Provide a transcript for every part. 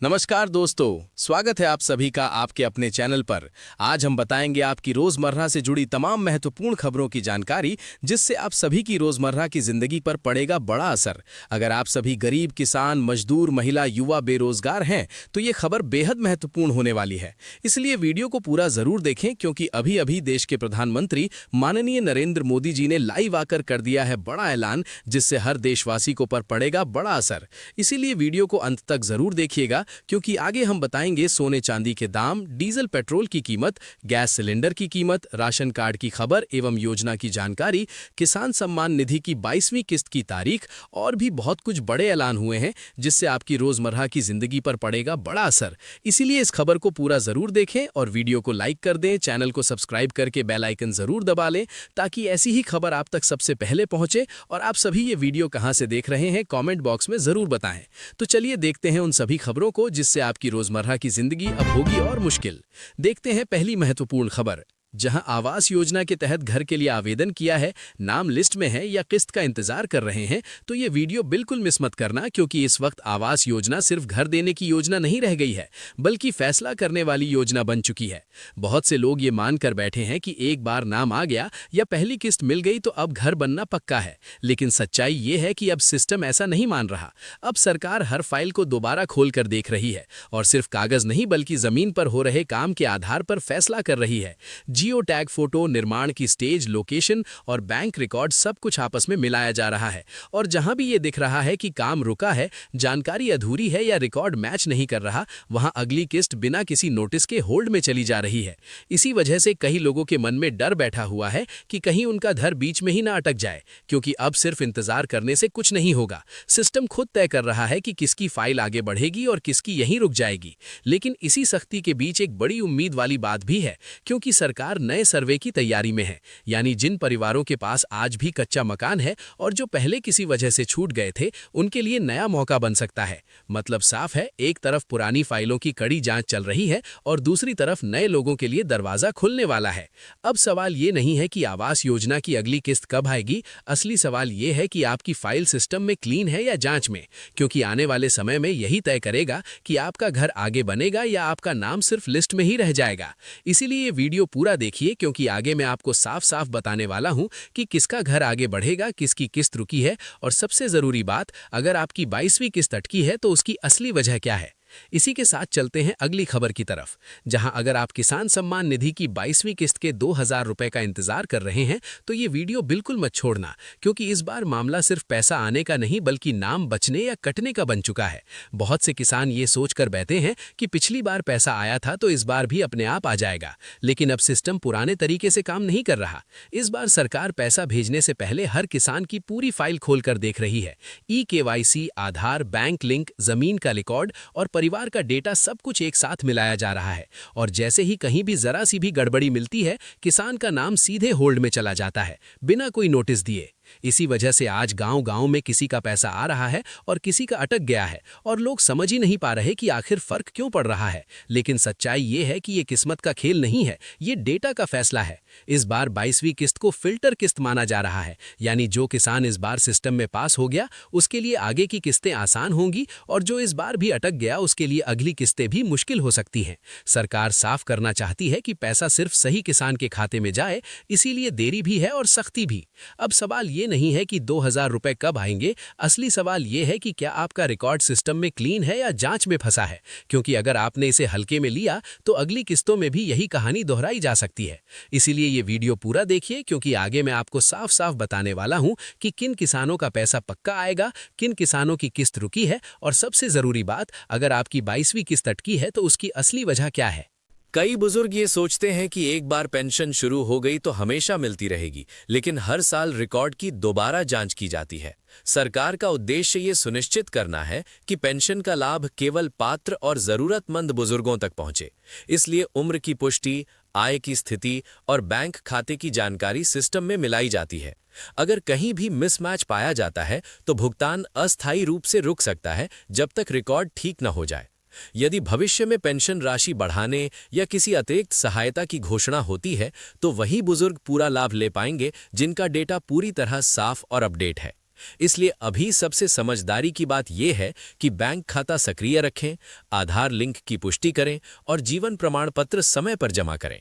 नमस्कार दोस्तों, स्वागत है आप सभी का आपके अपने चैनल पर। आज हम बताएंगे आपकी रोजमर्रा से जुड़ी तमाम महत्वपूर्ण खबरों की जानकारी, जिससे आप सभी की रोजमर्रा की जिंदगी पर पड़ेगा बड़ा असर। अगर आप सभी गरीब, किसान, मजदूर, महिला, युवा, बेरोजगार हैं तो ये खबर बेहद महत्वपूर्ण होने वाली है। इसलिए वीडियो को पूरा जरूर देखें, क्योंकि अभी अभी देश के प्रधानमंत्री माननीय नरेंद्र मोदी जी ने लाइव आकर कर दिया है बड़ा ऐलान, जिससे हर देशवासी को पर पड़ेगा बड़ा असर। इसीलिए वीडियो को अंत तक जरूर देखिएगा, क्योंकि आगे हम बताएंगे सोने चांदी के दाम, डीजल पेट्रोल की कीमत, गैस सिलेंडर की कीमत, राशन कार्ड की खबर एवं योजना की जानकारी, किसान सम्मान निधि की 22वीं किस्त की तारीख और भी बहुत कुछ बड़े ऐलान हुए हैं, जिससे आपकी रोजमर्रा की जिंदगी पर पड़ेगा बड़ा असर। इसीलिए इस खबर को पूरा जरूर देखें और वीडियो को लाइक कर दें, चैनल को सब्सक्राइब करके बेल आइकन जरूर दबा लें, ताकि ऐसी ही खबर आप तक सबसे पहले पहुंचे। और आप सभी ये वीडियो कहां से देख रहे हैं कमेंट बॉक्स में जरूर बताएं। तो चलिए देखते हैं उन सभी खबरों को, जिससे आपकी रोजमर्रा की जिंदगी अब होगी और मुश्किल। देखते हैं पहली महत्वपूर्ण खबर। जहां आवास योजना के तहत घर के लिए आवेदन किया है, नाम लिस्ट में है या किस्त का इंतजार कर रहे हैं, तो ये वीडियो बिल्कुल मिस मत करना, क्योंकि इस वक्त आवास योजना सिर्फ घर देने की योजना नहीं रह गई है, बल्कि फैसला करने वाली योजना बन चुकी है। बहुत से लोग ये मानकर बैठे हैं कि एक बार नाम आ गया या पहली किस्त मिल गई तो अब घर बनना पक्का है, लेकिन सच्चाई ये है कि अब सिस्टम ऐसा नहीं मान रहा। अब सरकार हर फाइल को दोबारा खोल कर देख रही है और सिर्फ कागज नहीं बल्कि जमीन पर हो रहे काम के आधार पर फैसला कर रही है। जियो टैग फोटो, निर्माण की स्टेज, लोकेशन और बैंक रिकॉर्ड सब कुछ आपस में मिलाया जा रहा है। और जहां भी ये दिख रहा है कि काम रुका है, जानकारी अधूरी है या रिकॉर्ड मैच नहीं कर रहा, वहां अगली किस्त बिना किसी नोटिस के होल्ड में चली जा रही है। इसी वजह से कई लोगों के मन में डर बैठा हुआ है कि कहीं उनका घर बीच में ही ना अटक जाए, क्योंकि अब सिर्फ इंतजार करने से कुछ नहीं होगा। सिस्टम खुद तय कर रहा है कि किसकी फाइल आगे बढ़ेगी और किसकी यहीं रुक जाएगी। लेकिन इसी सख्ती के बीच एक बड़ी उम्मीद वाली बात भी है, क्योंकि सरकार नए सर्वे की तैयारी में है। यानी जिन परिवारों के पास आज भी कच्चा मकान है और जो पहले किसी वजह से छूट गए थे, उनके लिए नया मौका बन सकता है। मतलब साफ है, एक तरफ पुरानी फाइलों की कड़ी जांच चल रही है और दूसरी तरफ नए लोगों के लिए दरवाजा खुलने वाला है। अब सवाल ये नहीं है कि आवास योजना की अगली किस्त कब आएगी, असली सवाल ये है कि आपकी फाइल सिस्टम में क्लीन है या जांच में, क्योंकि आने वाले समय में यही तय करेगा कि आपका घर आगे बनेगा या आपका नाम सिर्फ लिस्ट में ही रह जाएगा। इसीलिए ये वीडियो पूरा देखिए, क्योंकि आगे मैं आपको साफ साफ बताने वाला हूं कि किसका घर आगे बढ़ेगा, किसकी किस्त रुकी है, और सबसे जरूरी बात, अगर आपकी 22वीं किस्त अटकी है तो उसकी असली वजह क्या है। इसी के साथ चलते हैं अगली खबर की तरफ, जहां अगर आप किसान सम्मान निधि की 22वीं किस्त के 2000 रुपए का इंतजार कर रहे हैं तो ये वीडियो बिल्कुल मत छोड़ना, क्योंकि इस बार मामला सिर्फ पैसा आने का नहीं बल्कि नाम बचने या कटने का बन चुका है। बहुत से किसान ये सोचकर बैठे हैं कि पिछली बार पैसा आया था तो इस बार भी अपने आप आ जाएगा, लेकिन अब सिस्टम पुराने तरीके से काम नहीं कर रहा। इस बार सरकार पैसा भेजने से पहले हर किसान की पूरी फाइल खोलकर देख रही है। KYC, आधार, बैंक लिंक, जमीन का रिकॉर्ड और परिवार का डेटा सब कुछ एक साथ मिलाया जा रहा है। और जैसे ही कहीं भी जरा सी भी गड़बड़ी मिलती है, किसान का नाम सीधे होल्ड में चला जाता है, बिना कोई नोटिस दिए। इसी वजह से आज गांव-गांव में किसी का पैसा आ रहा है और किसी का अटक गया है, और लोग समझ ही नहीं पा रहे कि आखिर फर्क क्यों पड़ रहा है। लेकिन सच्चाई ये है कि ये किस्मत का खेल नहीं है, ये डेटा का फैसला है। इस बार 22वीं किस्त को फिल्टर किस्त माना जा रहा है, यानी जो किसान इस बार सिस्टम में पास हो गया उसके लिए आगे की किस्तें आसान होंगी, और जो इस बार भी अटक गया उसके लिए अगली किस्तें भी मुश्किल हो सकती हैं। सरकार साफ करना चाहती है कि पैसा सिर्फ सही किसान के खाते में जाए, इसीलिए देरी भी है और सख्ती भी। अब सवाल ये नहीं है कि 2000 रुपए कब आएंगे, असली सवाल ये है कि क्या आपका रिकॉर्ड सिस्टम में क्लीन है या जांच में फंसा है, क्योंकि अगर आपने इसे हल्के में लिया तो अगली किस्तों में भी यही कहानी दोहराई जा सकती है। इसीलिए ये वीडियो पूरा देखिए, क्योंकि आगे मैं आपको साफ साफ बताने वाला हूं कि किन किसानों का पैसा पक्का आएगा, किन किसानों की किस्त रुकी है, और सबसे जरूरी बात, अगर आपकी 22वीं किस्त अटकी है तो उसकी असली वजह क्या है। कई बुजुर्ग ये सोचते हैं कि एक बार पेंशन शुरू हो गई तो हमेशा मिलती रहेगी, लेकिन हर साल रिकॉर्ड की दोबारा जांच की जाती है। सरकार का उद्देश्य ये सुनिश्चित करना है कि पेंशन का लाभ केवल पात्र और जरूरतमंद बुजुर्गों तक पहुंचे। इसलिए उम्र की पुष्टि, आय की स्थिति और बैंक खाते की जानकारी सिस्टम में मिलाई जाती है। अगर कहीं भी मिसमैच पाया जाता है तो भुगतान अस्थायी रूप से रुक सकता है, जब तक रिकॉर्ड ठीक न हो जाए। यदि भविष्य में पेंशन राशि बढ़ाने या किसी अतिरिक्त सहायता की घोषणा होती है तो वही बुजुर्ग पूरा लाभ ले पाएंगे जिनका डेटा पूरी तरह साफ और अपडेट है। इसलिए अभी सबसे समझदारी की बात यह है कि बैंक खाता सक्रिय रखें, आधार लिंक की पुष्टि करें और जीवन प्रमाण पत्र समय पर जमा करें।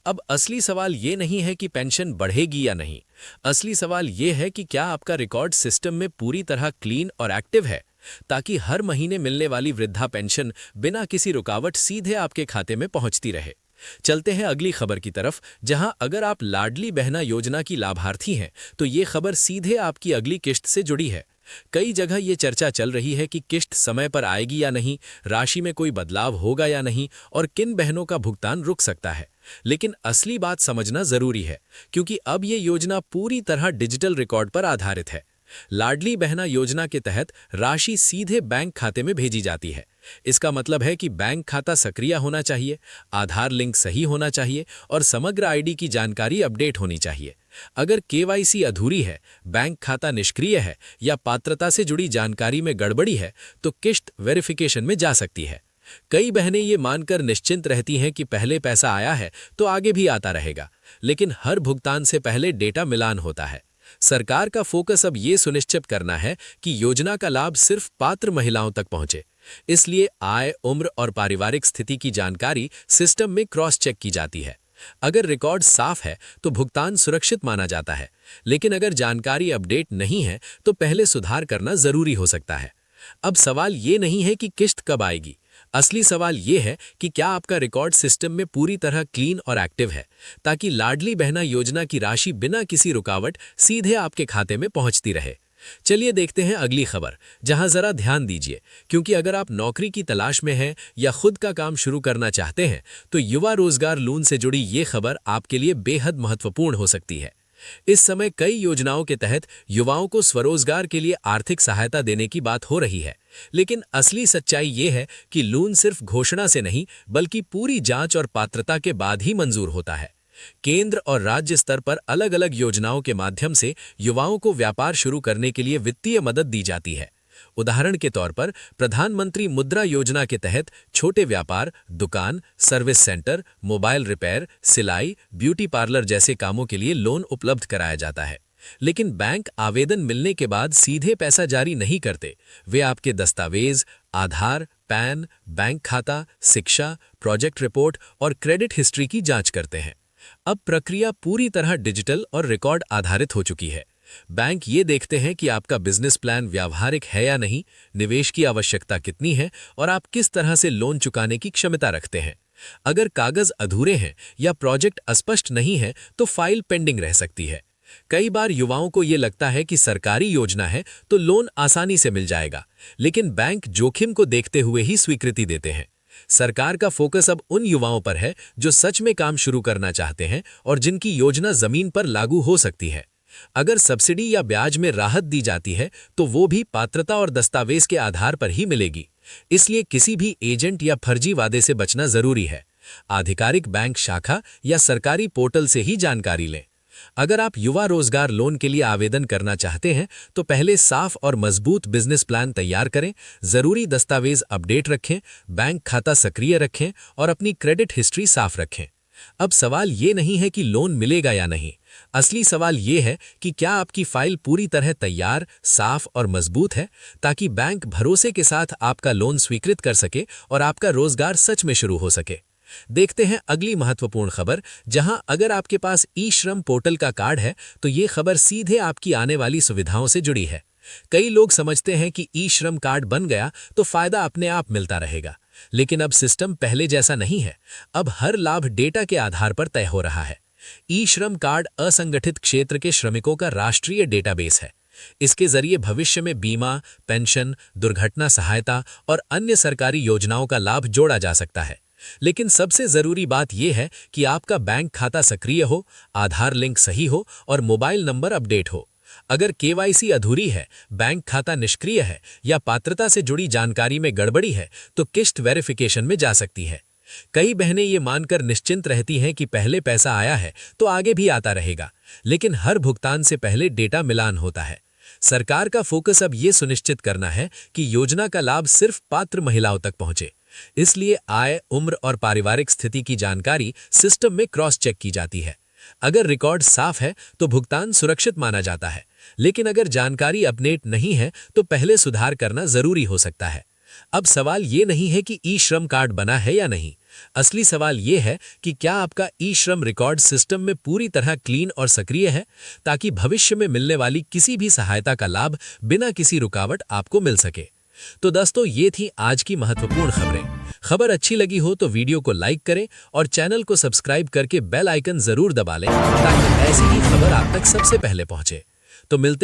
अब असली सवाल ये नहीं है कि पेंशन बढ़ेगी या नहीं। असली सवाल ये है कि क्या आपका रिकॉर्ड सिस्टम में पूरी तरह क्लीन और एक्टिव है, ताकि हर महीने मिलने वाली वृद्धा पेंशन बिना किसी रुकावट सीधे आपके खाते में पहुंचती रहे। चलते हैं अगली खबर की तरफ, जहां अगर आप लाडली बहना योजना की लाभार्थी हैं तो ये खबर सीधे आपकी अगली किश्त से जुड़ी है। कई जगह ये चर्चा चल रही है कि किश्त समय पर आएगी या नहीं, राशि में कोई बदलाव होगा या नहीं और किन बहनों का भुगतान रुक सकता है। लेकिन असली बात समझना जरूरी है, क्योंकि अब ये योजना पूरी तरह डिजिटल रिकॉर्ड पर आधारित है। लाडली बहना योजना के तहत राशि सीधे बैंक खाते में भेजी जाती है। इसका मतलब है कि बैंक खाता सक्रिय होना चाहिए, आधार लिंक सही होना चाहिए और समग्र आईडी की जानकारी अपडेट होनी चाहिए। अगर केवाईसी अधूरी है, बैंक खाता निष्क्रिय है या पात्रता से जुड़ी जानकारी में गड़बड़ी है तो किश्त वेरिफिकेशन में जा सकती है। कई बहनें ये मानकर निश्चिंत रहती हैं कि पहले पैसा आया है तो आगे भी आता रहेगा, लेकिन हर भुगतान से पहले डेटा मिलान होता है। सरकार का फोकस अब ये सुनिश्चित करना है कि योजना का लाभ सिर्फ पात्र महिलाओं तक पहुंचे। इसलिए आय, उम्र और पारिवारिक स्थिति की जानकारी सिस्टम में क्रॉस चेक की जाती है। अगर रिकॉर्ड साफ है तो भुगतान सुरक्षित माना जाता है, लेकिन अगर जानकारी अपडेट नहीं है तो पहले सुधार करना जरूरी हो सकता है। अब सवाल ये नहीं है कि किश्त कब आएगी, असली सवाल ये है कि क्या आपका रिकॉर्ड सिस्टम में पूरी तरह क्लीन और एक्टिव है, ताकि लाडली बहना योजना की राशि बिना किसी रुकावट सीधे आपके खाते में पहुंचती रहे। चलिए देखते हैं अगली खबर, जहां जरा ध्यान दीजिए, क्योंकि अगर आप नौकरी की तलाश में हैं या खुद का काम शुरू करना चाहते हैं तो युवा रोजगार लोन से जुड़ी ये खबर आपके लिए बेहद महत्वपूर्ण हो सकती है। इस समय कई योजनाओं के तहत युवाओं को स्वरोजगार के लिए आर्थिक सहायता देने की बात हो रही है, लेकिन असली सच्चाई ये है कि लोन सिर्फ घोषणा से नहीं बल्कि पूरी जांच और पात्रता के बाद ही मंजूर होता है। केंद्र और राज्य स्तर पर अलग अलग योजनाओं के माध्यम से युवाओं को व्यापार शुरू करने के लिए वित्तीय मदद दी जाती है। उदाहरण के तौर पर प्रधानमंत्री मुद्रा योजना के तहत छोटे व्यापार, दुकान, सर्विस सेंटर, मोबाइल रिपेयर, सिलाई, ब्यूटी पार्लर जैसे कामों के लिए लोन उपलब्ध कराया जाता है। लेकिन बैंक आवेदन मिलने के बाद सीधे पैसा जारी नहीं करते। वे आपके दस्तावेज, आधार, पैन, बैंक खाता, शिक्षा, प्रोजेक्ट रिपोर्ट और क्रेडिट हिस्ट्री की जांच करते हैं। अब प्रक्रिया पूरी तरह डिजिटल और रिकॉर्ड आधारित हो चुकी है। बैंक ये देखते हैं कि आपका बिजनेस प्लान व्यावहारिक है या नहीं, निवेश की आवश्यकता कितनी है और आप किस तरह से लोन चुकाने की क्षमता रखते हैं। अगर कागज अधूरे हैं या प्रोजेक्ट अस्पष्ट नहीं है तो फाइल पेंडिंग रह सकती है। कई बार युवाओं को ये लगता है कि सरकारी योजना है तो लोन आसानी से मिल जाएगा, लेकिन बैंक जोखिम को देखते हुए ही स्वीकृति देते हैं। सरकार का फोकस अब उन युवाओं पर है जो सच में काम शुरू करना चाहते हैं और जिनकी योजना जमीन पर लागू हो सकती है। अगर सब्सिडी या ब्याज में राहत दी जाती है तो वो भी पात्रता और दस्तावेज के आधार पर ही मिलेगी। इसलिए किसी भी एजेंट या फर्जी वादे से बचना जरूरी है। आधिकारिक बैंक शाखा या सरकारी पोर्टल से ही जानकारी लें। अगर आप युवा रोजगार लोन के लिए आवेदन करना चाहते हैं तो पहले साफ और मजबूत बिजनेस प्लान तैयार करें, जरूरी दस्तावेज अपडेट रखें, बैंक खाता सक्रिय रखें और अपनी क्रेडिट हिस्ट्री साफ रखें। अब सवाल ये नहीं है कि लोन मिलेगा या नहीं, असली सवाल ये है कि क्या आपकी फाइल पूरी तरह तैयार, साफ और मजबूत है, ताकि बैंक भरोसे के साथ आपका लोन स्वीकृत कर सके और आपका रोजगार सच में शुरू हो सके। देखते हैं अगली महत्वपूर्ण खबर, जहां अगर आपके पास ई श्रम पोर्टल का कार्ड है तो ये खबर सीधे आपकी आने वाली सुविधाओं से जुड़ी है। कई लोग समझते हैं कि ई श्रम कार्ड बन गया तो फायदा अपने आप मिलता रहेगा, लेकिन अब सिस्टम पहले जैसा नहीं है। अब हर लाभ डेटा के आधार पर तय हो रहा है। ई श्रम कार्ड असंगठित क्षेत्र के श्रमिकों का राष्ट्रीय डेटाबेस है। इसके जरिए भविष्य में बीमा, पेंशन, दुर्घटना सहायता और अन्य सरकारी योजनाओं का लाभ जोड़ा जा सकता है। लेकिन सबसे जरूरी बात यह है कि आपका बैंक खाता सक्रिय हो, आधार लिंक सही हो और मोबाइल नंबर अपडेट हो। अगर केवाईसी अधूरी है, बैंक खाता निष्क्रिय है या पात्रता से जुड़ी जानकारी में गड़बड़ी है तो किश्त वेरिफिकेशन में जा सकती है। कई बहनें ये मानकर निश्चिंत रहती हैं कि पहले पैसा आया है तो आगे भी आता रहेगा, लेकिन हर भुगतान से पहले डेटा मिलान होता है। सरकार का फोकस अब ये सुनिश्चित करना है कि योजना का लाभ सिर्फ पात्र महिलाओं तक पहुंचे। इसलिए आय, उम्र और पारिवारिक स्थिति की जानकारी सिस्टम में क्रॉस चेक की जाती है। अगर रिकॉर्ड साफ है तो भुगतान सुरक्षित माना जाता है, लेकिन अगर जानकारी अपडेट नहीं है तो पहले सुधार करना जरूरी हो सकता है। अब सवाल ये नहीं है कि ई श्रम कार्ड बना है या नहीं। असली सवाल ये है कि क्या आपका ई श्रम रिकॉर्ड सिस्टम में पूरी तरह क्लीन और सक्रिय है, ताकि भविष्य में मिलने वाली किसी भी सहायता का लाभ बिना किसी रुकावट आपको मिल सके। तो दोस्तों, ये थी आज की महत्वपूर्ण खबरें। खबर अच्छी लगी हो तो वीडियो को लाइक करें और चैनल को सब्सक्राइब करके बेल आइकन जरूर दबा लें, ताकि ऐसी ही खबर आप तक सबसे पहले पहुंचे। तो मिलते